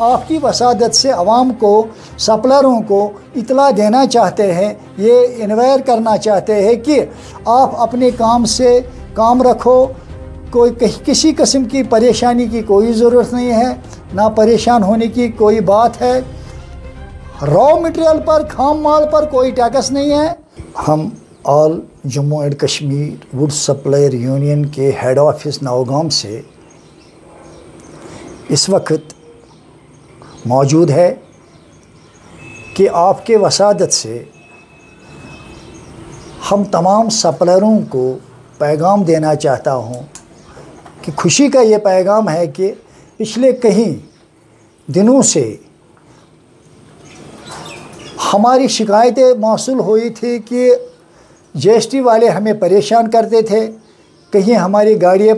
आपकी वसादत से आवाम को, सप्लायरों को इतला देना चाहते हैं, ये इन्वायर करना चाहते हैं कि आप अपने काम से काम रखो, कोई किसी किस्म की परेशानी की कोई ज़रूरत नहीं है, ना परेशान होने की कोई बात है। रॉ मटेरियल पर, खाम माल पर कोई टैक्स नहीं है। हम all Jammu and Kashmir would supplier union के हेड ऑफिस नौगाम से इस वक्त मौजूद है कि आपके वसादत से हम तमाम सप्लायरों को पैगाम देना चाहता हूँ कि खुशी का ये पैगाम है कि पिछले कई दिनों से हमारी शिकायतें मौसूल हुई थी कि जीएसटी वाले हमें परेशान करते थे, कहीं हमारी गाड़ियाँ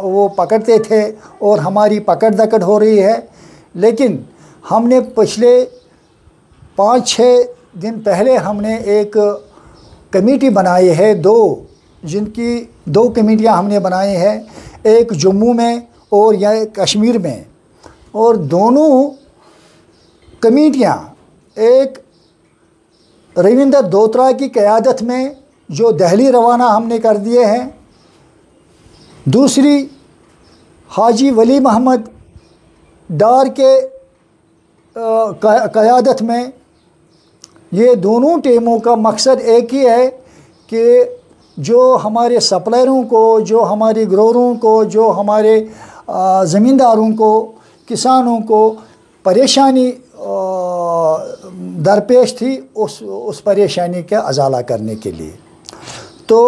वो पकड़ते थे और हमारी पकड़ दकड़ हो रही है। लेकिन हमने पिछले 5-6 दिन पहले हमने एक कमेटी बनाई है, जिनकी 2 कमेटियाँ हमने बनाई हैं, एक जम्मू में और या कश्मीर में। और दोनों कमेटियाँ एक रविंदर धोत्रा की क़यादत में जो दिल्ली रवाना हमने कर दिए हैं, दूसरी हाजी वली मोहम्मद डार के क़यादत में। ये दोनों टीमों का मकसद एक ही है कि जो हमारे सप्लायरों को, जो हमारे ग्रोरों को, जो हमारे ज़मींदारों को, किसानों को परेशानी दरपेश थी, उस परेशानी का अजाला करने के लिए। तो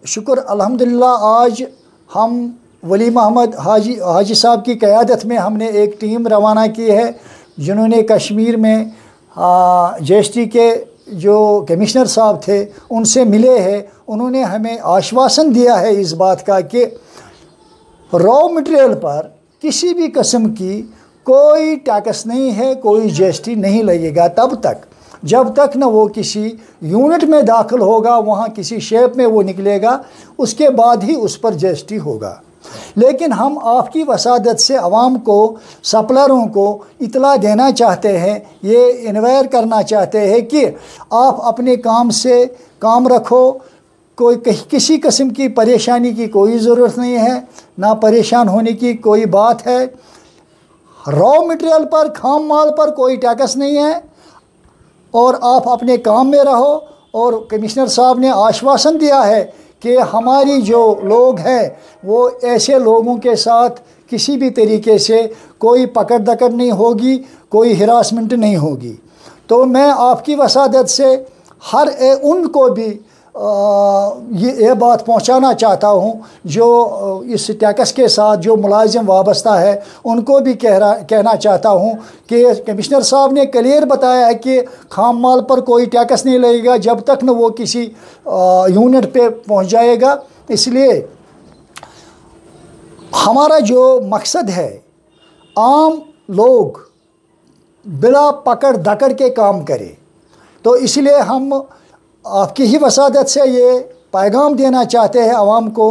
शुक्र अल्हम्दुलिल्लाह आज हम वली मोहम्मद हाजी साहब की क़यादत में हमने एक टीम रवाना की है, जिन्होंने कश्मीर में जीएसटी के जो कमिश्नर साहब थे उनसे मिले हैं। उन्होंने हमें आश्वासन दिया है इस बात का कि रॉ मटेरियल पर किसी भी किस्म की कोई टैक्स नहीं है, कोई जीएसटी नहीं लगेगा तब तक जब तक न वो किसी यूनिट में दाखिल होगा, वहाँ किसी शेप में वो निकलेगा, उसके बाद ही उस पर जीएसटी होगा। लेकिन हम आपकी वसादत से आवाम को, सप्लायरों को इतला देना चाहते हैं, ये इन्वायर करना चाहते हैं कि आप अपने काम से काम रखो, कोई किसी किस्म की परेशानी की कोई ज़रूरत नहीं है, ना परेशान होने की कोई बात है। रॉ मटेरियल पर, खाम माल पर कोई टैक्स नहीं है और आप अपने काम में रहो। और कमिश्नर साहब ने आश्वासन दिया है कि हमारी जो लोग हैं वो ऐसे लोगों के साथ किसी भी तरीके से कोई पकड़ दकड़ नहीं होगी, कोई हिरासमेंट नहीं होगी। तो मैं आपकी वसादत से हर उनको भी ये बात पहुंचाना चाहता हूं जो इस टैक्स के साथ जो मुलाजिम वाबस्ता है, उनको भी कहना चाहता हूं कि कमिश्नर साहब ने क्लियर बताया है कि खाम माल पर कोई टैक्स नहीं लगेगा जब तक न वो किसी यूनिट पे पहुंच जाएगा। इसलिए हमारा जो मकसद है, आम लोग बिला पकड़ दकड़ के काम करें। तो इसलिए हम आपकी ही वसादत से ये पैगाम देना चाहते हैं आवाम को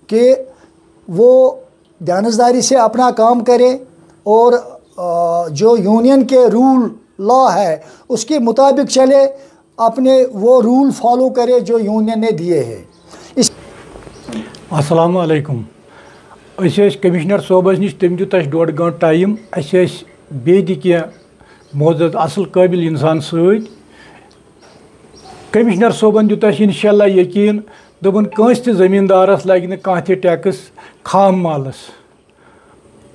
कि वो ध्यानस्दारी से अपना काम करें और जो यूनियन के रूल लॉ है उसके मुताबिक चले, अपने वो रूल फॉलो करे जो यूनियन ने दिए हैं। अस्सलाम वालेकुम। कमिश्नर सोबस निश तम दित 1.5 घंटा टाइम, बेदी क्या मोजद असल काबिल इंसान सत। कमिश्नर सोबन दित इंशाल्लाह यकीन, दोपन कंस ते ज़मींदारस लगे न कह टैक्स खाम मालस।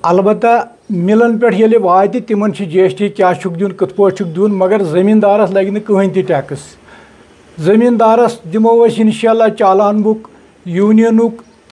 अलबत्ता मिलन पे ये वात तिमन जीएसटी क्या दिन कत पे दिन, मगर ज़मींदारस लगे न कहें ते टैक्स। ज़मींदारस दिमो इंशाल्लाह चालान बुक, यूनियनुक